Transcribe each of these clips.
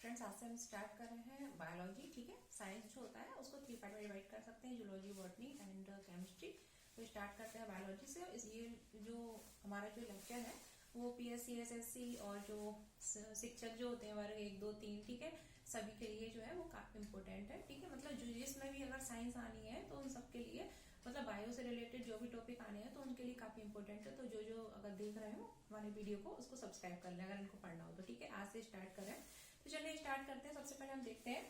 Friends, आज से हम स्टार्ट कर रहे हैं बायोलॉजी। ठीक है, साइंस जो होता है उसको 3 पार्ट में डिवाइड कर सकते हैं, जूलॉजी, बॉटनी एंड केमिस्ट्री। तो स्टार्ट करते हैं बायोलॉजी से। ये जो हमारा जो लेक्चर है वो पीएससी, एसएससी और जो शिक्षक जो होते हैं वर्ग 1, 2, 3, ठीक है, सभी के लिए जो है वो काफी इंपॉर्टेंट है। ठीक है, मतलब जो जिसमें भी अगर साइंस आनी है तो उन सबके लिए, मतलब बायो से रिलेटेड जो भी टॉपिक आने हैं तो उनके लिए काफी इंपॉर्टेंट है। तो जो अगर देख रहे हो हमारे वीडियो को उसको सब्सक्राइब कर लें अगर इनको पढ़ना हो तो। ठीक है, आज से स्टार्ट करें। तो चलिए स्टार्ट करते हैं। सबसे पहले हम देखते हैं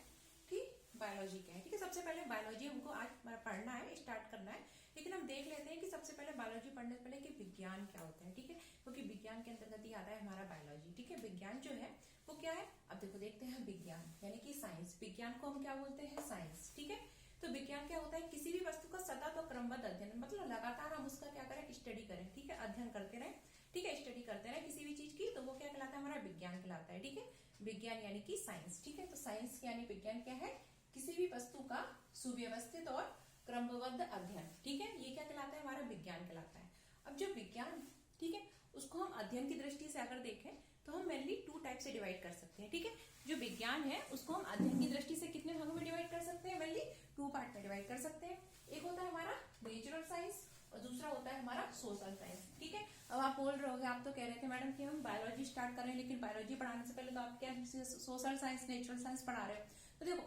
कि बायोलॉजी क्या है। ठीक है, सबसे पहले बायोलॉजी हमको आज पढ़ना है, स्टार्ट करना है। लेकिन हम देख लेते हैं कि सबसे पहले बायोलॉजी पढ़ने से पहले कि विज्ञान क्या होता है। ठीक है, क्योंकि विज्ञान के अंतर्गत ही आता है हमारा बायोलॉजी। ठीक है, विज्ञान जो है वो क्या है, अब देखो देखते हैं। विज्ञान यानी कि साइंस, विज्ञान को हम क्या बोलते हैं, साइंस। ठीक है, तो विज्ञान क्या होता है, किसी भी वस्तु का सतत और क्रमबद्ध अध्ययन, मतलब लगातार हम उसका क्या करें, स्टडी करें। ठीक है, अध्ययन करते रहे। ठीक है, स्टडी करते रहे किसी भी चीज की, तो वो क्या कहलाता है, हमारा विज्ञान कहलाता है। ठीक है, विज्ञान यानी कि साइंस। ठीक है, तो साइंस यानी विज्ञान क्या है, किसी भी वस्तु का सुव्यवस्थित और क्रमबद्ध अध्ययन। ठीक है, ये क्या कहलाता है, हमारा विज्ञान कहलाता है। अब जो विज्ञान, ठीक है, उसको हम अध्ययन की दृष्टि से अगर देखें तो हम मेनली 2 टाइप से डिवाइड कर सकते हैं। ठीक है, जो विज्ञान है उसको हम अध्ययन की दृष्टि से कितने भागों में डिवाइड कर सकते हैं, मेनली 2 पार्ट में डिवाइड कर सकते हैं। एक होता है हमारा नेचुरल साइंस और दूसरा होता है हमारा सोशल साइंस। ठीक है, अब आप बोल रहे होगे, आप तो कह रहे थे मैडम कि हम बायोलॉजी स्टार्ट करें, लेकिन बायोलॉजी पढ़ाने से पहले तो आप क्या सोशल साइंस, नेचुरल साइंस पढ़ा रहे हो। तो देखो,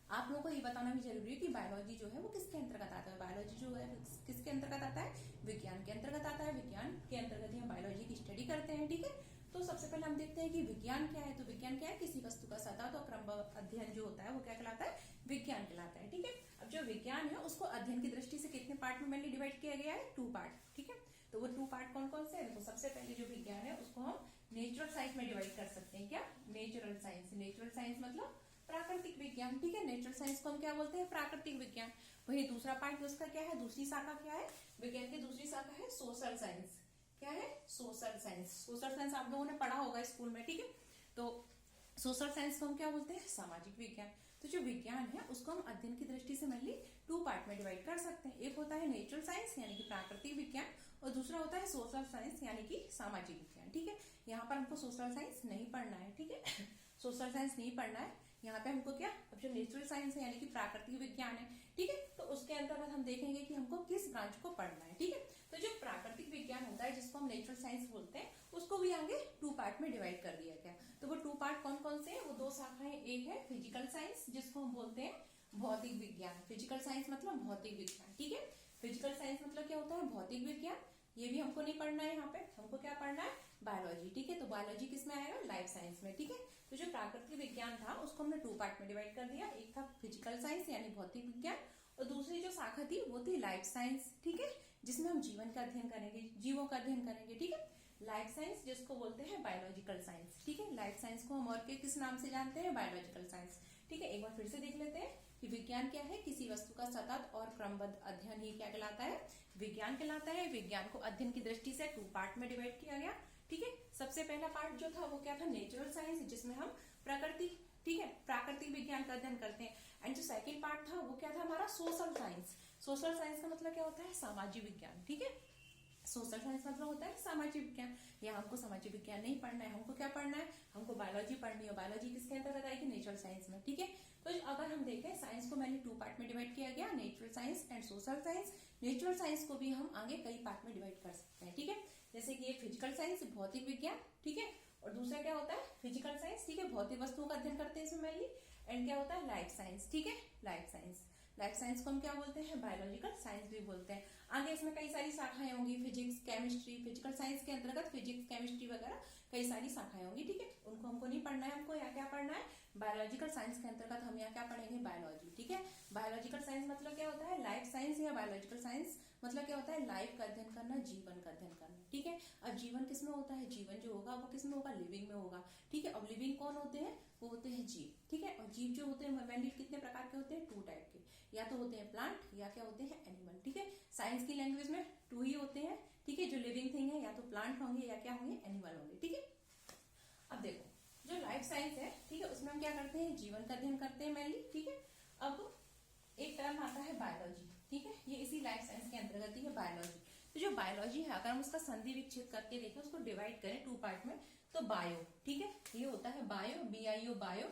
आप लोगों को ये बताना भी जरूरी है कि बायोलॉजी जो है वो किसके अंतर्गत आता है। बायोलॉजी जो है किसके अंतर्गत आता है, विज्ञान के अंतर्गत आता है। विज्ञान के अंतर्गत ही हम बायोलॉजी की स्टडी करते हैं। ठीक है, तो सबसे पहले हम देखते हैं कि विज्ञान क्या है। तो विज्ञान क्या है, किसी वस्तु का सतत और क्रमबद्ध अध्ययन जो होता है वो क्या कहलाता है, विज्ञान कहलाता है। ठीक है, अब जो विज्ञान है उसको अध्ययन की दृष्टि से कितने पार्ट में मेनली डिवाइड किया गया है, 2 पार्ट। ठीक है, तो वो 2 पार्ट कौन कौन से हैं, तो सबसे पहले जो विज्ञान है उसको हम नेचुरल साइंस में डिवाइड कर सकते हैं। क्या, नेचुरल साइंस। नेचुरल साइंस मतलब प्राकृतिक विज्ञान। ठीक है, नेचुरल साइंस को हम क्या बोलते हैं, प्राकृतिक विज्ञान। वही दूसरा पार्ट उसका क्या है, दूसरी शाखा क्या है, विज्ञान की दूसरी शाखा है सोशल साइंस। क्या है, सोशल साइंस। सोशल साइंस आप लोगों ने पढ़ा होगा स्कूल में। ठीक है, तो सोशल साइंस को हम क्या बोलते हैं, सामाजिक विज्ञान। तो जो विज्ञान है उसको हम अध्ययन की दृष्टि से मेनली 2 पार्ट में डिवाइड कर सकते हैं। एक होता है नेचुरल साइंस यानी कि प्राकृतिक विज्ञान और दूसरा होता है सोशल साइंस यानी कि सामाजिक विज्ञान। ठीक है, यहाँ पर हमको सोशल साइंस नहीं पढ़ना है। ठीक है, सोशल साइंस नहीं पढ़ना है यहाँ पे हमको। क्या, अब जो नेचुरल साइंस है यानी कि प्राकृतिक विज्ञान है, ठीक है, तो उसके अंतर्गत हम देखेंगे कि हमको किस ब्रांच को पढ़ना है। ठीक है, तो जो प्राकृतिक विज्ञान होता है जिसको हम नेचुरल साइंस बोलते हैं उसको भी आगे 2 पार्ट में डिवाइड कर दिया गया। तो वो 2 पार्ट कौन कौन से हैं, वो 2 शाखाएं। एक है फिजिकल साइंस जिसको हम बोलते हैं भौतिक विज्ञान। फिजिकल साइंस मतलब भौतिक विज्ञान। ठीक है, फिजिकल साइंस मतलब क्या होता है, भौतिक विज्ञान। ये भी हमको नहीं पढ़ना है, यहाँ पे हमको क्या पढ़ना है, बायोलॉजी। ठीक है, तो बायोलॉजी किसमें आएगा, लाइफ साइंस में। ठीक है, तो जो प्राकृतिक विज्ञान था उसको हमने 2 पार्ट में डिवाइड कर दिया। एक था फिजिकल साइंस यानी भौतिक विज्ञान और दूसरी जो शाखा थी वो थी लाइफ साइंस। ठीक है, जिसमें हम जीवन का अध्ययन करेंगे, जीवों का अध्ययन करेंगे। ठीक है, लाइफ साइंस जिसको बोलते हैं बायोलॉजिकल साइंस। ठीक है, लाइफ साइंस को हम और के किस नाम से जानते हैं, बायोलॉजिकल साइंस। ठीक है, एक बार फिर से देख लेते हैं कि विज्ञान क्या है, किसी वस्तु का सतत और क्रमबद्ध अध्ययन ही क्या कहलाता है, विज्ञान कहलाता है। विज्ञान को अध्ययन की दृष्टि से 2 पार्ट में डिवाइड किया गया। ठीक है, सबसे पहला पार्ट जो था वो क्या था, नेचुरल साइंस, जिसमें हम प्रकृति, ठीक है, प्राकृतिक विज्ञान का अध्ययन करते हैं। एंड जो सेकंड पार्ट था वो क्या था, हमारा सोशल साइंस। सोशल साइंस का मतलब क्या होता है, सामाजिक विज्ञान। ठीक है, सोशल साइंस मतलब होता है सामाजिक विज्ञान। यहाँ हमको सामाजिक विज्ञान नहीं पढ़ना है, हमको क्या पढ़ना है, हमको बायोलॉजी पढ़नी है। बायोलॉजी किसके अंतर्गत आएगी, नेचुरल साइंस में। ठीक है, तो अगर हम देखें साइंस को मैंने 2 पार्ट में डिवाइड किया गया, natural science and social science. Natural science को भी हम आगे कई पार्ट में डिवाइड कर सकते हैं। ठीक है, जैसे कि एक फिजिकल साइंस, भौतिक विज्ञान। ठीक है, और दूसरा क्या होता है, फिजिकल साइंस। ठीक है, भौतिक वस्तुओं का अध्ययन करते हैं इसमें मेनली। एंड क्या होता है, लाइफ साइंस। ठीक है, लाइफ साइंस। लाइफ साइंस को हम क्या बोलते हैं, बायोलॉजिकल साइंस भी बोलते हैं। आगे इसमें कई सारी शाखाएं होंगी, फिजिक्स, केमिस्ट्री। फिजिकल साइंस के अंतर्गत फिजिक्स, केमिस्ट्री वगैरह कई सारी शाखाएं होंगी। ठीक है, उनको हमको नहीं पढ़ना है, हमको यहाँ क्या पढ़ना है, बायोलॉजिकल साइंस के अंतर्गत हम यहाँ क्या पढ़ेंगे, बायोलॉजी। ठीक है, बायोलॉजिकल साइंस मतलब क्या होता है, लाइफ साइंस या बायोलॉजिकल साइंस मतलब क्या होता है, लाइफ का अध्ययन करना, जीवन का अध्ययन करना। ठीक है, अब जीवन किसमें होता है, जीवन जो होगा वो किसमें होगा, लिविंग में होगा। ठीक है, अब लिविंग कौन होते हैं, वो होते हैं जीव। ठीक है, और जीव जो होते हैं मेनली कितने प्रकार के होते हैं, 2 टाइप के, या तो होते हैं प्लांट या क्या होते हैं, एनिमल। ठीक है, साइंस की लैंग्वेज में 2 ही होते हैं। ठीक है, जो लिविंग थिंग है या तो प्लांट होंगे या क्या होंगे, एनिमल होंगे। ठीक है, अब देखो जो लाइफ साइंस है, ठीक है, उसमें हम क्या करते हैं, जीवन का अध्ययन करते हैं मेनली। ठीक है, अब एक टर्म आता है बायोलॉजी। ठीक है, ये इसी लाइफ साइंस के अंतर्गत ही है, बायोलॉजी। तो जो बायोलॉजी है अगर हम उसका संधि विच्छेद करके देखें, उसको डिवाइड करें 2 पार्ट में, तो बायो, ठीक है, ये होता है बायो, BIO बायो,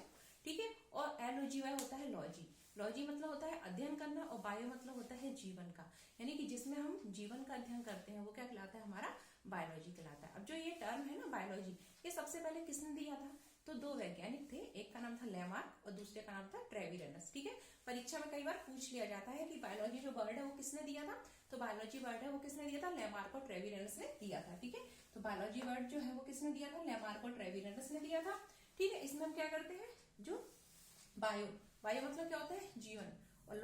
ठीक है, और LOGY होता है लॉजी। लॉजी मतलब होता है अध्ययन करना, और बायो मतलब होता है जीवन का, यानी कि जिसमें हम जीवन का अध्ययन करते हैं वो क्या कहलाता है, हमारा बायोलॉजी कहलाता है। अब जो ये टर्म है ना बायोलॉजी, ये सबसे पहले किसने दिया था, तो 2 वैज्ञानिक थे, एक का नाम था लेमार्क और दूसरे का नाम था ट्रेविरनस, ठीक है। परीक्षा में कई बार पूछ लिया जाता है कि बायोलॉजी जो वर्ड है वो किसने दिया था, तो बायोलॉजी वर्ड है वो किसने दिया था, लेमार्क और ट्रेविरनस ने दिया था, ठीक है। तो बायोलॉजी वर्ड जो है वो किसने दिया था, लेमार्क और ट्रेविरनस ने दिया था, ठीक है। इसमें हम क्या करते हैं, जो बायो, बायो मतलब क्या होता है, जीवन, और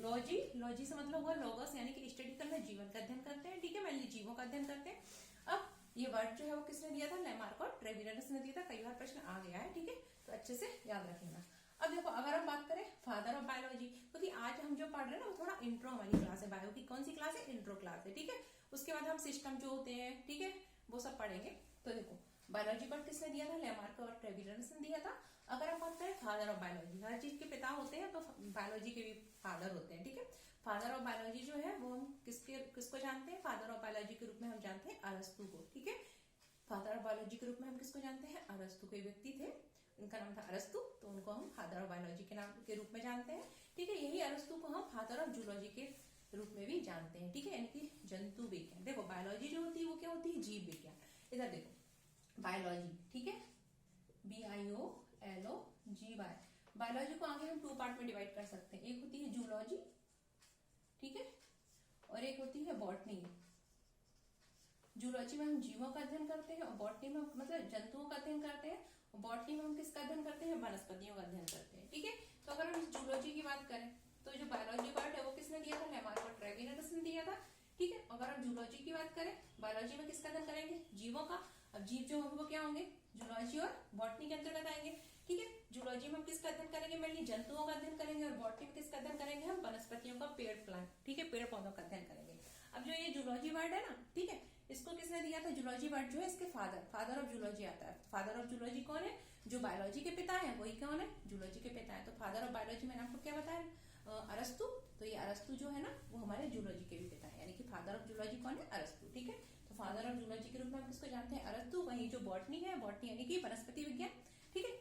लॉजी, लॉजी से मतलब हुआ लॉगस, यानी कि स्टडी करना, जीवन का अध्ययन करते हैं, ठीक है, मेनली जीवों का अध्ययन करते हैं। अब ये वर्ड जो है वो किसने दिया था, लेमार्क और ट्रेविरनस ने दिया था। कई बार प्रश्न आ गया है, ठीक है, तो अच्छे से याद रखना। अब देखो अगर हम बात करें फादर ऑफ बायोलॉजी, क्योंकि आज हम जो पढ़ रहे हैं ना वो थोड़ा इंट्रो वाली क्लास है, बायो की कौन सी क्लास है, इंट्रो क्लास है, ठीक है। उसके बाद हम सिस्टम जो होते हैं, ठीक है, वो सब पढ़ेंगे। तो देखो बायोलॉजी वर्ड किसने दिया था, लेमार्क और ट्रेविरनस ने दिया था। अगर हम बात करें फादर ऑफ बायोलॉजी, हर चीज के पिता होते हैं तो बायोलॉजी के भी फादर होते हैं, ठीक है। फादर ऑफ बायोलॉजी जो है वो हम किसको जानते हैं, फादर ऑफ बायोलॉजी के रूप में हम जानते हैं अरस्तु को, ठीक है। फादर ऑफ बायोलॉजी के रूप में हम किसको जानते हैं, अरस्तु, कोई व्यक्ति थे उनका नाम था अरस्तु, तो उनको हम फादर ऑफ बायोलॉजी के नाम के रूप में जानते हैं, ठीक है। यही अरस्तु को हम फादर ऑफ जूलॉजी के रूप में भी जानते हैं, ठीक है, यानी कि जंतु विज्ञान। देखो बायोलॉजी जो होती है वो क्या होती है, जीव विज्ञान। इधर देखो बायोलॉजी, ठीक है, BIOLOGY। बायोलॉजी को आगे हम 2 पार्ट में डिवाइड कर सकते हैं, एक होती है जूलॉजी, ठीक है, और एक होती है बॉटनी। जूलॉजी में हम जीवों का अध्ययन करते हैं, और बॉटनी में मतलब जंतुओं का अध्ययन करते हैं, और बॉटनी में हम किसका अध्ययन करते हैं, वनस्पतियों का अध्ययन करते हैं, ठीक है। तो अगर हम जूलॉजी की बात करें तो जो बायोलॉजी पार्ट है वो किसने दिया था, लेमार्क और ट्रेविरनस ने दिया था, ठीक है। अगर हम जूलॉजी की बात करें, बायोलॉजी में किसका अध्ययन करेंगे, जीवों का। अब जीव जो होंगे वो क्या होंगे, जूलॉजी और बॉटनी के अंतर्गत आएंगे, ठीक है। जूलॉजी में हम किसका अध्ययन करेंगे, मेनली जंतुओं का अध्ययन करेंगे, और बॉटनी में किसका अध्ययन करेंगे, हम वनस्पतियों का, पेड़ प्लांट, ठीक है, पेड़ पौधों का अध्ययन करेंगे। अब जो ये जूलॉजी वर्ड है ना, ठीक है, इसको किसने दिया था, जूलॉजी वर्ड जो है इसके फादर ऑफ जूलॉजी आता है। फादर ऑफ जूलॉजी कौन है, जो बायोलॉजी के पिता है वही कौन है, जूलॉजी के पिता है। तो फादर ऑफ बायोलॉजी मैंने आपको क्या बताया, अरस्तु। तो ये अरस्तु जो है ना वो हमारे जूलॉजी के भी पिता है, यानी कि फादर ऑफ जूलॉजी कौन है, अरस्तु, ठीक है। तो फादर ऑफ जूलॉजी के रूप में हम किसको जानते हैं, अरस्तु। वहीं जो बॉटनी है, बॉटनी यानी कि वनस्पति विज्ञान, ठीक है।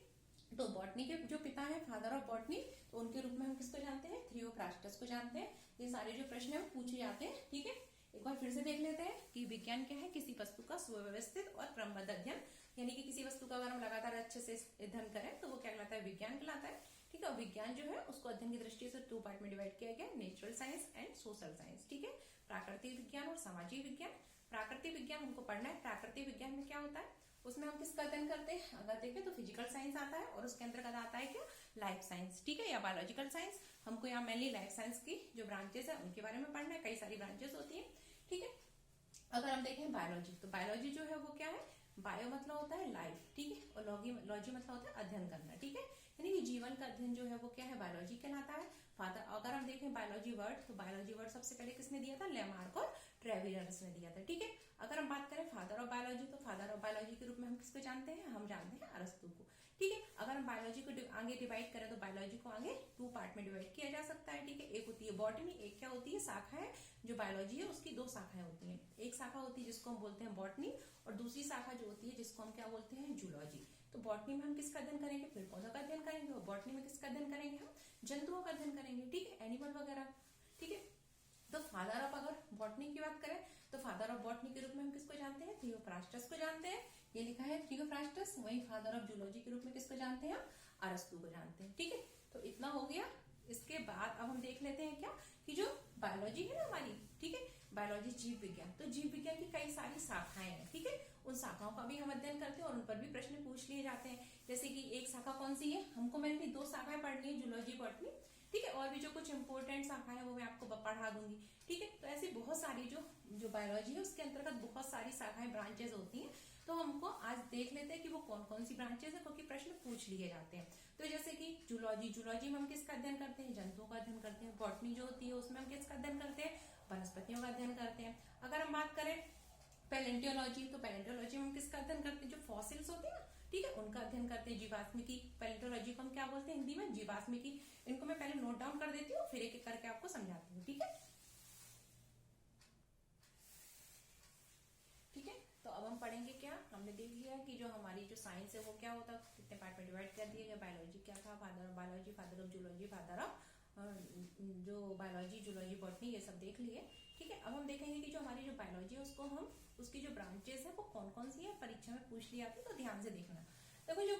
तो बॉटनी के जो पिता है फादर ऑफ बॉटनी, तो उनके रूप में हम किसको जानते हैं, थियोफ्रास्टस को जानते हैं। ये सारे जो प्रश्न है वो पूछे जाते हैं, ठीक है। एक बार फिर से देख लेते हैं कि विज्ञान क्या है, किसी वस्तु का सुव्यवस्थित और क्रमबद्ध अध्ययन, यानी कि किसी वस्तु का अगर हम लगातार अच्छे से अध्ययन करें तो वो क्या कहलाता है, विज्ञान कहलाता है, ठीक है। विज्ञान जो है उसको अध्ययन की दृष्टि से 2 पार्ट में डिवाइड किया गया, natural science and social science, ठीक है। प्राकृतिक विज्ञान और सामाजिक विज्ञान। प्राकृतिक विज्ञान हमको पढ़ना है, प्राकृतिक विज्ञान में क्या होता है, उसमें हम किसका अध्ययन करते हैं, अगर देखें तो फिजिकल साइंस आता है, और उसके अंतर्गत आता है क्या, लाइफ साइंस, ठीक है, या बायोलॉजिकल साइंस। हमको यहाँ मेनली लाइफ साइंस की जो ब्रांचेस है उनके बारे में पढ़ना है, कई सारी ब्रांचेस होती है, ठीक है। अगर हम देखें बायोलॉजी, तो बायोलॉजी जो है वो क्या है, बायो मतलब होता है लाइफ, ठीक है, और लॉजी मतलब होता है अध्ययन करना, ठीक है, यानी कि जीवन का अध्ययन जो है वो क्या है, बायोलॉजी कहलाता है। फादर, अगर हम देखें बायोलॉजी वर्ड, तो बायोलॉजी वर्ड सबसे पहले किसने दिया था, लेमार्क और ट्रेविरनस ने दिया था, ठीक है। अगर हम बात करें फादर ऑफ बायोलॉजी, तो फादर ऑफ बायोलॉजी के रूप में हम किसको जानते हैं, हम जानते हैं अरस्तु को, ठीक है। अगर हम बायोलॉजी को आगे डिवाइड करें तो बायोलॉजी को आगे 2 पार्ट में डिवाइड किया जा सकता है, ठीक है। एक होती है बॉटनी, एक क्या होती है, शाखा है। जो बायोलॉजी है उसकी 2 शाखाएं होती हैं, एक शाखा होती है जिसको हम बोलते हैं बॉटनी, और दूसरी शाखा जो होती है जिसको हम क्या बोलते हैं, जूलॉजी। तो बॉटनी में हम किसका अध्ययन करेंगे, पेड़ पौधों का अध्ययन करेंगे, और बॉटनी में किसका अध्ययन करेंगे, हम जंतुओं का अध्ययन करेंगे, ठीक है, एनिमल वगैरह, ठीक है। तो फादर ऑफ, अगर बॉटनी की बात करें तो फादर ऑफ बॉटनी के रूप में हम किसको जानते हैं, थियोफ्रास्टस को जानते हैं, ये लिखा है थियोफ्रास्टस। वहीं फादर ऑफ जूलॉजी के रूप में किसको जानते हैं, हम अरस्तु को जानते हैं, ठीक है। तो इतना हो गया। इसके बाद अब हम देख लेते हैं क्या, कि जो बायोलॉजी है ना हमारी, ठीक है, बायोलॉजी जीव विज्ञान, तो जीव विज्ञान की कई सारी शाखाएं हैं, ठीक है। उन शाखाओं का भी हम अध्ययन करते हैं और उन पर भी प्रश्न पूछ लिए जाते हैं। जैसे कि एक शाखा कौन सी है, हमको मैंने 2 शाखाएं पढ़नी है, जूलॉजी बॉटनी, ठीक है, और भी जो कुछ इंपॉर्टेंट शाखा है वो मैं आपको पढ़ा दूंगी, ठीक है। तो ऐसी बहुत सारी जो बायोलॉजी है उसके अंतर्गत बहुत सारी शाखाएं, ब्रांचेस होती हैं। तो हमको आज देख लेते हैं कि वो कौन कौन सी ब्रांचेस है, क्योंकि प्रश्न पूछ लिए जाते हैं। तो जैसे कि जूलॉजी, जूलॉजी में हम किसका अध्ययन करते हैं, जंतुओं का अध्ययन करते हैं। बॉटनी जो होती है उसमें हम किसका अध्ययन करते हैं, वनस्पतियों का अध्ययन करते हैं। अगर हम बात करें पैलेंटियोलॉजी, तो पैलेंटियोलॉजी में हम किसका अध्ययन करते हैं, जो फॉसिल्स होते हैं ना, ठीक है, उनका अध्ययन करते हैं। जीवाश्मिकी, पैलेंटियोलॉजी को हम क्या बोलते हैं हिंदी में, जीवाश्मिकी। इनको मैं पहले नोट डाउन कर देती हूँ, फिर एक एक करके आपको समझाती हूँ, ठीक है। हम पढ़ेंगे क्या, हमने देख लिया कि जो हमारी जो साइंस है वो क्या होता है, कितने पार्ट में डिवाइड कर दिया गया। बायोलॉजी क्या था, father of biology, father of zoology, father of जो बायोलॉजी, जूलॉजी, बॉटनी, ये सब देख लिए। ठीक है, अब हम देखेंगे कि जो हमारी जो बायोलॉजी है उसको हम उसकी जो ब्रांचेस है वो कौन कौन सी है, परीक्षा में पूछ ली आती है, तो ध्यान से देखना। देखो जो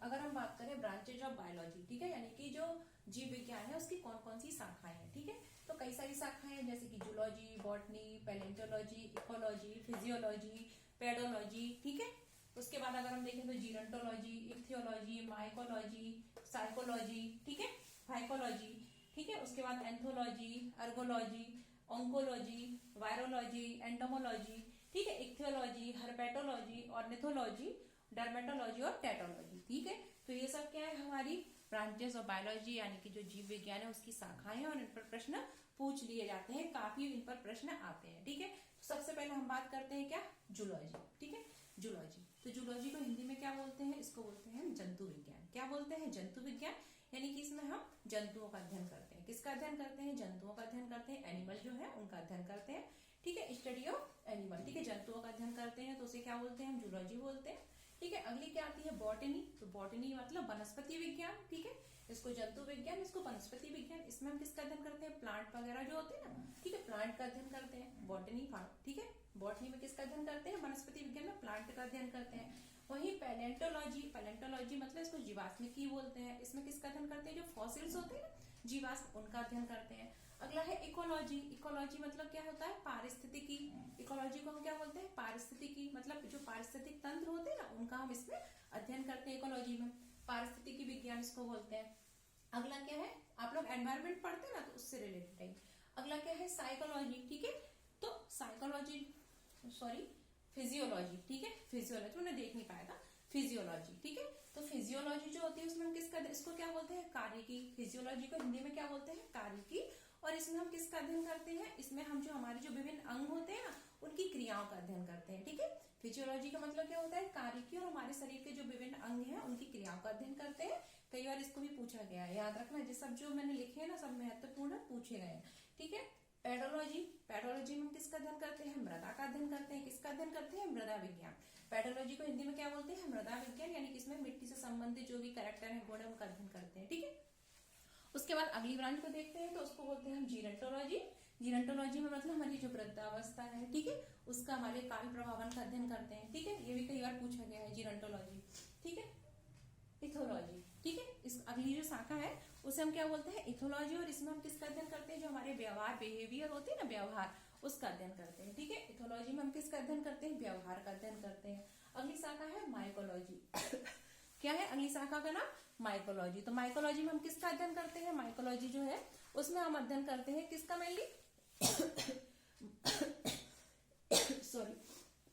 अगर हम बात करें ब्रांचेज ऑफ बायोलॉजी, ठीक है, यानी कि जो जीव विज्ञान है उसकी कौन कौन सी शाखाएं हैं। ठीक है, तो कई सारी शाखाएं हैं, जैसे कि zoology, botany, palaeontology, ecology, physiology, pedology. ठीक है, उसके बाद अगर हम देखें तो जीरंटोलॉजी, इक्थियोलॉजी, माइकोलॉजी, साइकोलॉजी, ठीक है, फाइकोलॉजी, ठीक है, उसके बाद एंथोलॉजी, अर्गोलॉजी, ऑन्कोलॉजी, वायरोलॉजी, एंटोमोलॉजी, ठीक है, इक्थियोलॉजी, हर्पेटोलॉजी, ऑर्निथोलॉजी, डर्मेटोलॉजी और टेटोलॉजी। ठीक है, तो ये सब क्या है हमारी ब्रांचेस ऑफ बायोलॉजी, यानी कि जो जीव विज्ञान है उसकी शाखाएं हैं, और इन पर प्रश्न पूछ लिए जाते हैं, काफी इन पर प्रश्न आते हैं। ठीक है, तो सबसे पहले हम बात करते हैं क्या, जूलॉजी। ठीक है, जूलॉजी, तो जूलॉजी को हिंदी में क्या बोलते हैं, इसको बोलते हैं जंतु विज्ञान। क्या बोलते हैं, जंतु विज्ञान, यानी कि इसमें हम जंतुओं का अध्ययन करते हैं। किसका अध्ययन करते हैं, जंतुओं का अध्ययन करते हैं, एनिमल जो है उनका अध्ययन करते हैं। ठीक है, स्टडी ऑफ एनिमल, ठीक है, जंतुओं का अध्ययन करते हैं तो उसे क्या बोलते हैं, हम जूलॉजी बोलते हैं। ठीक है, अगली क्या आती है, बॉटनी। तो बॉटनी मतलब वनस्पति विज्ञान। ठीक है, इसको जंतु विज्ञान, इसको वनस्पति विज्ञान। इसमें हम किसका अध्ययन करते हैं, प्लांट वगैरह जो होते हैं ना, ठीक है, प्लांट का अध्ययन करते हैं, बॉटनी। ठीक है, बॉटनी में किसका अध्ययन करते हैं, वनस्पति विज्ञान में प्लांट का अध्ययन करते हैं। वहीं पैलेंटोलॉजी, पैलेंटोलॉजी मतलब इसको जीवाश्मिकी बोलते हैं, इसमें किसका अध्ययन करते हैं, जो फॉसिल्स होते हैं ना जीवाश्म, उनका अध्ययन करते हैं। अगला है इकोलॉजी। इकोलॉजी मतलब क्या होता है, पारिस्थितिकी। इकोलॉजी को हम क्या बोलते हैं, पारिस्थितिकी, मतलब जो पारिस्थितिक तंत्र होते हैं ना उनका हम इसमें अध्ययन करते हैं इकोलॉजी में, पारिस्थितिकी विज्ञान इसको बोलते हैं। अगला क्या है, आप लोग एनवायरमेंट पढ़ते हैं ना तो उससे रिलेटेड है। अगला क्या है, साइकोलॉजी। ठीक है, तो साइकोलॉजी, सॉरी फिजियोलॉजी, ठीक है, फिजियोलॉजी मैंने देख नहीं पाया था, फिजियोलॉजी। ठीक है, तो फिजियोलॉजी जो होती है उसमें हम किसका, इसको क्या बोलते हैं, कार्यकी। फिजियोलॉजी को हिंदी में क्या बोलते हैं, कार्यकी। और इसमें हम किसका अध्ययन करते हैं, इसमें हम जो हमारे जो विभिन्न अंग होते हैं ना उनकी क्रियाओं का अध्ययन करते हैं। ठीक है, फिजियोलॉजी का मतलब क्या होता है, कार्यकी, और हमारे शरीर के जो विभिन्न अंग हैं उनकी क्रियाओं का अध्ययन करते हैं। कई बार इसको भी पूछा गया है, याद रखना, ये सब जो मैंने लिखे हैं ना सब महत्वपूर्ण पूछे गए हैं। ठीक है, पेडोलॉजी। पेडोलॉजी में किसका अध्ययन करते हैं, मृदा का अध्ययन करते हैं। किसका अध्ययन करते हैं, मृदा विज्ञान। पेडोलॉजी को हिंदी में क्या बोलते हैं, मृदा विज्ञान, यानी कि इसमें मिट्टी से संबंधित जो भी कैरेक्टर है गुण है उनका अध्ययन करते हैं। ठीक है, उसके बाद अगली ब्रांच को देखते हैं तो उसको बोलते हैं हम जीरंटोलॉजी। जीरंटोलॉजी में मतलब हमारी जो वृद्धावस्था है, ठीक है, उसका हमारे काल प्रभावन का अध्ययन करते हैं। ठीक है, ये भी कई बार पूछा गया है, जीरंटोलॉजी। ठीक है, इथोलॉजी। ठीक है, इस अगली जो शाखा है उसे हम क्या बोलते हैं, इथोलॉजी, और इसमें हम किसका अध्ययन करते हैं, जो हमारे व्यवहार, बिहेवियर होते हैं ना, व्यवहार, उसका अध्ययन करते हैं। ठीक है, इथोलॉजी में हम किसका अध्ययन करते हैं, व्यवहार का अध्ययन करते हैं। अगली शाखा है माइकोलॉजी। क्या है अगली शाखा का नाम, माइकोलॉजी। तो माइकोलॉजी में हम किसका अध्ययन करते हैं, माइकोलॉजी जो है उसमें हम अध्ययन करते हैं किसका, मेनली सॉरी,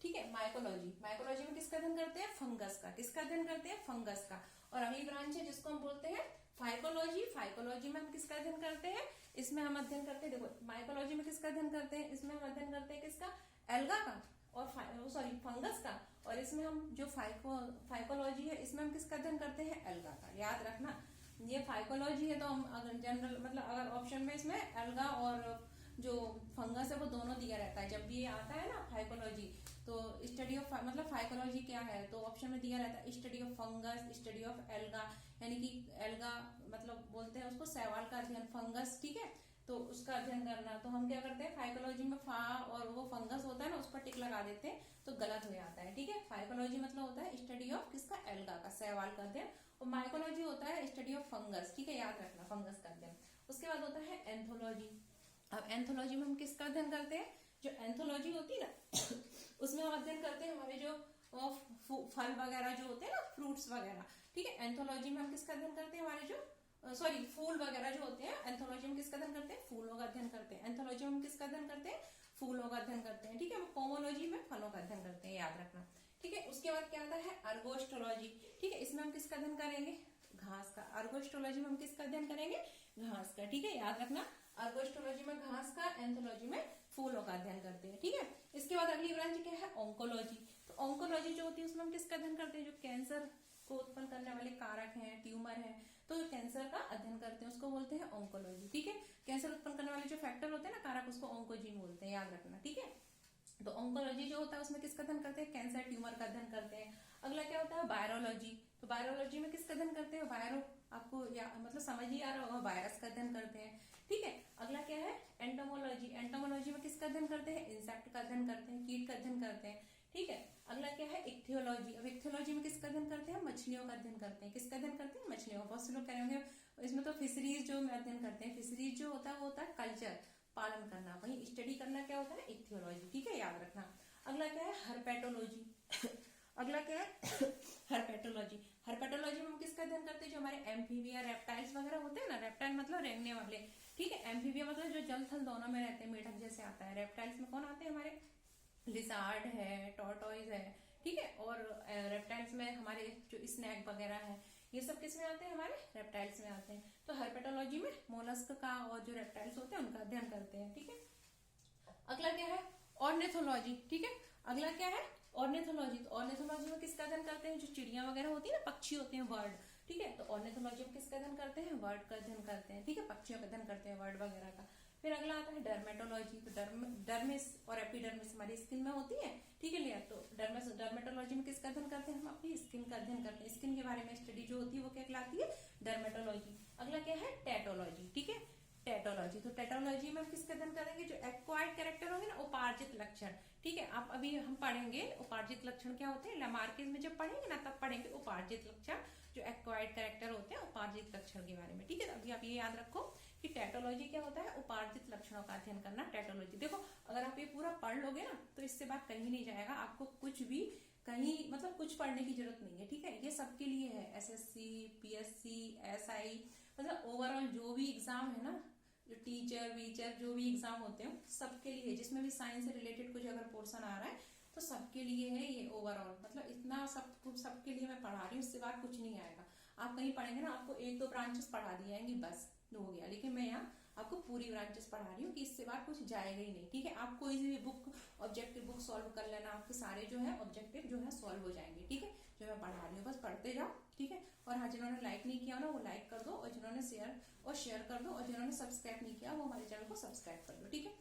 ठीक है, माइकोलॉजी। माइकोलॉजी में किसका अध्ययन करते हैं, फंगस का। किसका अध्ययन करते हैं, फंगस का। और अगली ब्रांच है जिसको हम बोलते हैं फाइकोलॉजी। फाइकोलॉजी में हम किसका अध्ययन करते हैं, इसमें हम अध्ययन करते हैं, देखो माइकोलॉजी में किसका अध्ययन करते हैं, इसमें हम अध्ययन करते हैं किसका, एल्गा का, और सॉरी फंगस का। और इसमें हम जो फाइकोलॉजी है इसमें हम किसका अध्ययन करते हैं, एल्गा का। याद रखना, ये फाइकोलॉजी है तो हम अगर जनरल मतलब अगर ऑप्शन में इसमें एल्गा और जो फंगस है वो दोनों दिया रहता है। जब भी ये आता है ना फाइकोलॉजी, तो स्टडी ऑफ मतलब फाइकोलॉजी क्या है तो ऑप्शन में दिया रहता है study of fungus, study of alga, यानी कि एल्गा मतलब बोलते हैं उसको शैवाल का अध्ययन, फंगस, ठीक है, तो उसका अध्ययन करना। तो हम क्या करते हैं फाइकोलॉजी में फा और वो फंगस होता है ना उस पर टिक लगा देते हैं तो गलत हो जाता है। ठीक है, फाइकोलॉजी मतलब होता है स्टडी ऑफ किसका, एल्गा का, शैवाल का अध्ययन। और माइकोलॉजी होता है स्टडी ऑफ फंगस। ठीक है, याद रखना, फंगस का अध्ययन। उसके बाद होता है एंथोलॉजी। अब एंथोलॉजी में हम किसका अध्ययन करते हैं, जो एंथोलॉजी होती है ना उसमें हम अध्ययन करते हैं हमारे जो फल वगैरह जो होते हैं ना, फ्रूट्स वगैरह। ठीक है, एंथोलॉजी में हम किसका अध्ययन करते हैं, हमारे जो सॉरी फूल वगैरह जो होते हैं, एंथोलॉजी में किसका अध्ययन करते हैं, फूलों का अध्ययन करते हैं। एंथोलॉजी में हम किसका अध्ययन करते हैं, फूलों का अध्ययन करते हैं। ठीक है, पोमोलॉजी में फलों का अध्ययन करते हैं, याद रखना। ठीक है, उसके बाद क्या आता है अर्गोस्ट्रोलॉजी। ठीक है, इसमें हम किसका अध्ययन करेंगे, घास का। अर्गोस्ट्रोलॉजी में हम किसका अध्ययन करेंगे, घास का। ठीक है, याद रखना, अर्गोस्ट्रोलॉजी में घास का, एंथोलॉजी में फूलों का अध्ययन करते हैं। ठीक है, इसके बाद अगली ब्रांच क्या है, ऑन्कोलॉजी। तो ऑन्कोलॉजी जो होती है उसमें हम किसका अध्ययन करते हैं, जो कैंसर को उत्पन्न करने वाले कारक हैं, ट्यूमर हैं, तो कैंसर का अध्ययन करते हैं उसको बोलते हैं ऑन्कोलॉजी। ठीक है, कैंसर उत्पन्न करने वाले जो फैक्टर होते हैं ना कारक, उसको ऑन्कोजीन बोलते हैं, याद रखना। ठीक है, तो ऑन्कोलॉजी जो होता है उसमें किसका अध्ययन करते हैं, कैंसर ट्यूमर का अध्ययन करते हैं। अगला क्या होता है, वायरोलॉजी। तो वायरोलॉजी में किसका अध्ययन करते हैं, वायरो, आपको या मतलब समझ ही आ रहा होगा, वायरस का अध्ययन करते हैं, ठीक है। अगला क्या है, एंटोमोलॉजी। एंटोमोलॉजी में किसका अध्ययन करते हैं, इंसेक्ट का अध्ययन करते हैं, कीट का अध्ययन करते हैं, ठीक है। अगला क्या है, इक्थियोलॉजी। अब इक्थियोलॉजी में किसका अध्ययन करते हैं, मछलियों का अध्ययन करते हैं। किसका अध्ययन करते हैं, मछलियों। बहुत से लोग कह रहे होंगे इसमें तो फिशरीज जो अध्ययन करते हैं, फिशरीज जो होता है वो होता है कल्चर, पालन करना, वही स्टडी करना क्या होता है, इक्थियोलॉजी, ठीक है, याद रखना। अगला क्या है, हर्पेटोलॉजी। अगला क्या है, हर्पेटोलॉजी। हर्पेटोलॉजी में हम किसका अध्ययन करते हैं, जो हमारे एम्फीबिया रेप्टाइल्स वगैरह होते हैं ना, रेप्टाइल मतलब रेंगने वाले, ठीक है। एम्फीबिया मतलब जो जल थल दोनों में रहते हैं, मेढक जैसे आता है। रेप्टाइल्स में कौन आते हैं, हमारे लिजार्ड है, टॉर्टोइज है, ठीक है। और रेप्टाइल्स में हमारे जो स्नैक वगैरह है, ये सब किस में आते हैं, हमारे रेप्टाइल्स में आते हैं। तो हर्पेटोलॉजी में मोलस्क का और जो रेप्टाइल्स होते हैं उनका अध्ययन करते हैं, ठीक है। अगला क्या है, ऑर्निथोलॉजी, ठीक है। अगला क्या है, ऑर्निथोलॉजी। तो ऑर्निथोलॉजी में किसका अध्ययन करते हैं, जो चिड़िया वगैरह होती है ना, पक्षी होते हैं, बर्ड, ठीक है। तो ऑर्निथोलॉजी में किसका अध्ययन करते हैं, बर्ड का अध्ययन करते हैं, ठीक है, पक्षियों का अध्ययन करते हैं, बर्ड वगैरह का। फिर अगला आता है डर्मेटोलॉजी। तो डर्मिस और एपिडर्मिस हमारी स्किन में होती है, ठीक है लिया। तो डर्मेटोलॉजी में किसका अध्ययन करते हैं, हम अपनी स्किन का अध्ययन करते हैं, स्किन के बारे में स्टडी जो होती है वो क्या कहलाती है, डर्मेटोलॉजी। अगला क्या है, टेटोलॉजी, ठीक है, टेटोलॉजी। तो टेटोलॉजी में हम किसका अध्ययन करेंगे, जो एक्वायर्ड कैरेक्टर होंगे ना, उपार्जित लक्षण, ठीक है। आप अभी हम पढ़ेंगे उपार्जित लक्षण क्या होते हैं, लमार्किस में जब पढ़ेंगे ना तब पढ़ेंगे उपार्जित लक्षण, जो एक्वायर्ड कैरेक्टर होते हैं उपार्जित लक्षण के बारे में, ठीक है। अभी आप ये याद रखो कि टेटोलॉजी क्या होता है, उपार्जित लक्षणों का अध्ययन करना, टेटोलॉजी। देखो अगर आप ये पूरा पढ़ लोगे ना तो इससे बात कहीं नहीं जाएगा, आपको कुछ भी कहीं मतलब कुछ पढ़ने की जरूरत नहीं है, ठीक है। ये सबके लिए है, एसएससी, पीएससी, एसआई, मतलब ओवरऑल जो भी एग्जाम है ना, जो टीचर वीचर जो भी एग्जाम होते हैं सबके लिए, जिसमें भी साइंस से रिलेटेड कुछ अगर पोर्शन आ रहा है तो सबके लिए है ये ओवरऑल, मतलब इतना सबके लिए मैं पढ़ा रही हूँ, इससे बात कुछ नहीं आएगा। आप कहीं पढ़ेंगे ना आपको एक दो ब्रांचेस पढ़ा दी जाएंगी बस हो गया, लेकिन मैं यहाँ आपको पूरी ब्रांचेस पढ़ा रही हूँ कि इससे बात कुछ जाएगा ही नहीं, ठीक है। आप कोई भी बुक ऑब्जेक्टिव बुक सॉल्व कर लेना, आपके सारे जो है ऑब्जेक्टिव जो है सॉल्व हो जाएंगे, ठीक है। जो मैं पढ़ा रही हूँ बस पढ़ते जाओ, ठीक है। और हाँ, जिन्होंने लाइक नहीं किया ना वो लाइक कर दो, और जिन्होंने शेयर कर दो, और जिन्होंने सब्सक्राइब नहीं किया वो हमारे चैनल को सब्सक्राइब कर दो, ठीक है।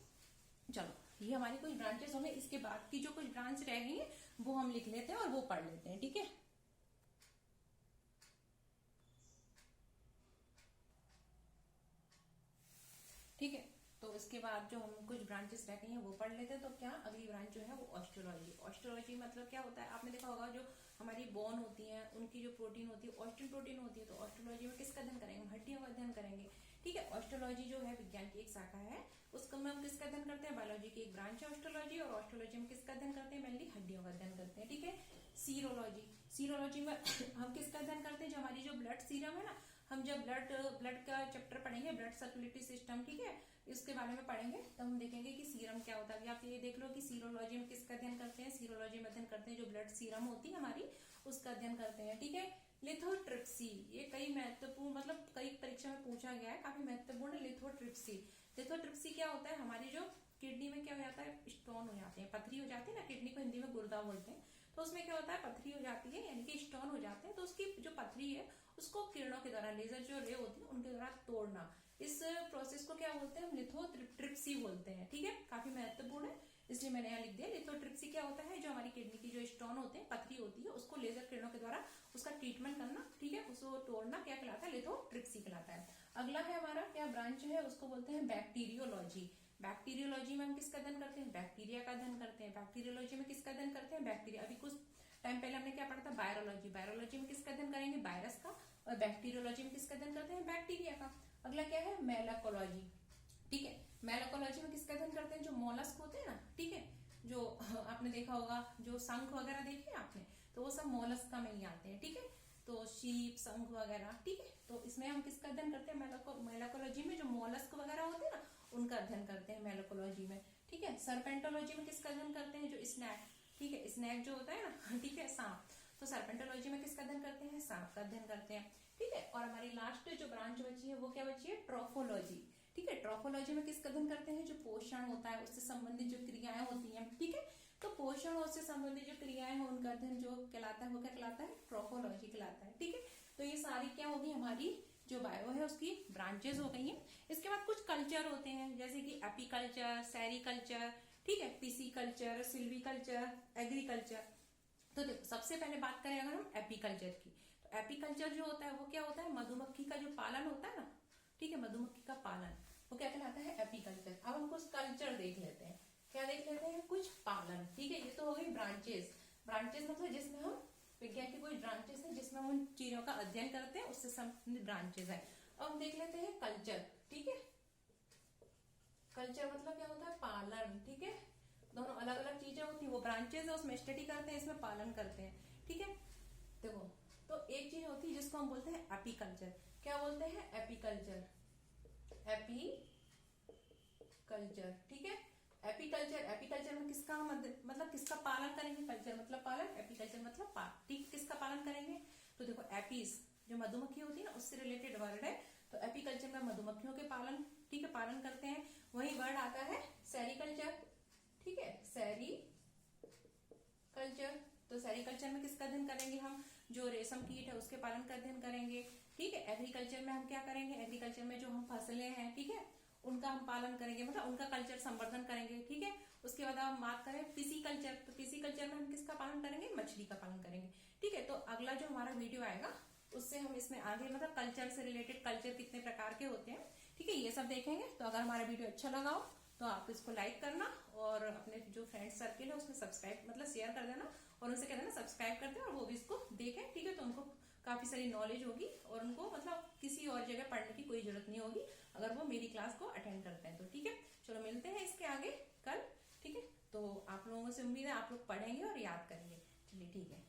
चलो ये हमारी कुछ ब्रांचेस हो गई, इसके बाद की जो कुछ ब्रांच रह गई है वो हम लिख लेते हैं और वो पढ़ लेते हैं, ठीक है। ठीक है, तो इसके बाद जो हम कुछ ब्रांचेस रह गई हैं वो पढ़ लेते हैं। तो क्या अगली ब्रांच जो है वो ऑस्टियोलॉजी। ऑस्टियोलॉजी मतलब क्या होता है, आपने देखा होगा जो हमारी बोन होती है उनकी जो प्रोटीन होती है ऑस्टिन प्रोटीन होती है। तो ऑस्टियोलॉजी में किसका अध्ययन करेंगे, हड्डियों का अध्ययन करेंगे, ठीक है। ऑस्टियोलॉजी जो है विज्ञान की एक शाखा है, उसको में हम किसका अध्ययन करते हैं, बायोलॉजी की एक ब्रांच है ऑस्टियोलॉजी, और ऑस्टियोलॉजी में किसका अध्ययन करते हैं, मेनली हड्डियों का अध्ययन करते हैं, ठीक है। सीरोलॉजी, सीरोलॉजी में हम किसका अध्ययन करते हैं, जो हमारी जो ब्लड सीरम है ना, हम जब ब्लड का चैप्टर पढ़ेंगे, ब्लड सर्कुलेटरी सिस्टम, ठीक है, इसके बारे में पढ़ेंगे तो हम देखेंगे कि सीरम क्या होता है। आप ये देख लो कि सीरोलॉजी में किसका अध्ययन करते हैं, सीरोलॉजी में अध्ययन करते हैं जो ब्लड सीरम होती है हमारी उसका अध्ययन करते हैं, ठीक है। लिथोट्रिप्सी, ये कई महत्वपूर्ण मतलब कई परीक्षा में पूछा गया है, काफी महत्वपूर्ण। लिथोट्रिप्सी, लिथोट्रिप्सी क्या होता है, हमारी जो किडनी में क्या हो जाता है, स्टोन हो जाते हैं, पथरी हो जाती है ना, किडनी को हिंदी में गुर्दा बोलते हैं। तो उसमें क्या होता है, पथरी हो जाती है यानी कि स्टोन हो जाते हैं। तो उसकी जो पथरी है उसको किरणों के द्वारा, लेजर जो रे होती है उनके द्वारा तोड़ना, इस प्रोसेस को क्या बोलते हैं, हम लिथोट्रिप्सी बोलते हैं, ठीक है। काफी महत्वपूर्ण है इसलिए मैंने यहाँ लिख दिया। लिथोट्रिप्सी क्या होता है, जो हमारी किडनी की जो स्टोन होते हैं, पथरी होती है, उसको लेजर किरणों के द्वारा उसका ट्रीटमेंट करना, ठीक है, उसको तोड़ना क्या कहलाता है, लिथोट्रिप्सी कहलाता है। अगला है हमारा क्या ब्रांच है, उसको बोलते हैं बैक्टीरियोलॉजी। बैक्टीरियोलॉजी में हम किसका अध्ययन करते हैं, बैक्टीरिया का अध्ययन करते हैं। बैक्टीरियोलॉजी में किसका अध्ययन करते हैं, बैक्टीरिया। अभी कुछ टाइम पहले हमने क्या पढ़ा था, वायरोलॉजी। वायरोलॉजी में किसका अध्ययन करेंगे, वायरस का, और बैक्टीरियोलॉजी में किसका अध्ययन करते हैं, बैक्टीरिया का। अगला क्या है, मेलाकोलॉजी, ठीक है। मेलाकोलॉजी में किसका अध्ययन करते हैं, जो मोलस्क होते हैं ना, ठीक है, जो आपने देखा होगा जो शंख वगैरह देखे आपने, तो वो सब मोलस्क में ही आते हैं, ठीक है। तो शीप, शंख वगैरह, ठीक है। तो इसमें हम किसका अध्ययन करते हैं, मेलाकोलॉजी में जो मोलस्क वगैरह होते हैं ना उनका अध्ययन करते हैं मेलाकोलॉजी में, ठीक है। सर्पेंटोलॉजी में किसका अध्ययन करते हैं, जो स्नैक, ठीक है, स्नैक जो होता है ना, ठीक है, सांप। तो सर्पेंटोलॉजी में किसका अध्ययन करते हैं, सांप का अध्ययन करते हैं, ठीक है। और हमारी लास्ट जो ब्रांच बची है वो क्या बची है, ट्रोफोलॉजी, ठीक है। ट्रोफोलॉजी में किसका अध्ययन करते हैं, जो पोषण होता है उससे संबंधित जो क्रियाएं होती हैं, ठीक है। तो पोषण और उससे संबंधित जो क्रियाएं हैं उनका अध्ययन जो कहलाता है वो क्या कहलाता है, ट्रोफोलॉजी कहलाता है, ठीक है। तो ये सारी क्या होगी, हमारी जो बायो है उसकी ब्रांचेस हो गई हैं। इसके बाद कुछ कल्चर होते हैं जैसे कि एपीकल्चर, सेरिकल्चर, ठीक है, PC culture, Silvi culture, agriculture. तो देखो सबसे पहले बात करें अगर हम एपीकल्चर की, तो एपीकल्चर जो होता है वो क्या होता है, मधुमक्खी का जो पालन होता है ना, ठीक है, मधुमक्खी का पालन, वो क्या कहलाता है, एपीकल्चर। अब हम कुछ कल्चर देख लेते हैं, क्या देख लेते हैं, कुछ पालन, ठीक है। ये तो हो गई ब्रांचेस। ब्रांचेस मतलब जिसमें हम विज्ञान की कोई ब्रांचेस है जिसमें हम उन चीजों का अध्ययन करते हैं, उससे संबंधित ब्रांचेस है। अब हम देख लेते हैं कल्चर, ठीक है। कल्चर मतलब क्या होता है, पालन, ठीक है। दोनों अलग अलग चीजें होती है, वो ब्रांचेस है उसमें स्टडी करते हैं, इसमें पालन करते हैं, ठीक है। देखो तो एक चीज होती है जिसको हम बोलते हैं एपीकल्चर। क्या बोलते हैं, एपीकल्चर, एपीकल्चर, ठीक है। एपीकल्चर, एपीकल्चर में किसका मतलब किसका पालन करेंगे, कल्चर मतलब पालन, एपीकल्चर मतलब ठीक किसका पालन करेंगे। तो देखो एपीज जो मधुमक्खी होती है ना, उससे रिलेटेड वर्ड है, तो एपीकल्चर में मधुमक्खियों के पालन, ठीक है, पालन करते हैं। वही वर्ड आता है सेरिकल्चर, ठीक है, सेरिकल्चर। तो सेरिकल्चर में किसका अध्ययन करेंगे हम, जो रेशम कीट है उसके पालन का अध्ययन करेंगे, ठीक है। एग्रीकल्चर में हम क्या करेंगे, एग्रीकल्चर में जो हम फसलें हैं, ठीक है, उनका हम पालन करेंगे, मतलब उनका कल्चर संवर्धन करेंगे, ठीक है। उसके बाद हम बात करें पिसीकल्चर, तो पिसीकल्चर में हम किसका पालन करेंगे, मछली का पालन करेंगे, ठीक है। तो अगला जो हमारा वीडियो आएगा उससे हम इसमें आगे मतलब कल्चर से रिलेटेड, कल्चर कितने प्रकार के होते हैं, ठीक है, ये सब देखेंगे। तो अगर हमारा वीडियो अच्छा लगा हो तो आप इसको लाइक करना और अपने जो फ्रेंड सर्किल है उसमें सब्सक्राइब मतलब शेयर कर देना, और उनसे कह देना सब्सक्राइब कर दें और वो भी इसको देखें, ठीक है। तो उनको काफी सारी नॉलेज होगी और उनको मतलब किसी और जगह पढ़ने की कोई जरूरत नहीं होगी अगर वो मेरी क्लास को अटेंड करते हैं तो, ठीक है। चलो मिलते हैं इसके आगे कल, ठीक है। तो आप लोगों से उम्मीद है आप लोग पढ़ेंगे और याद करेंगे, चलिए ठीक है।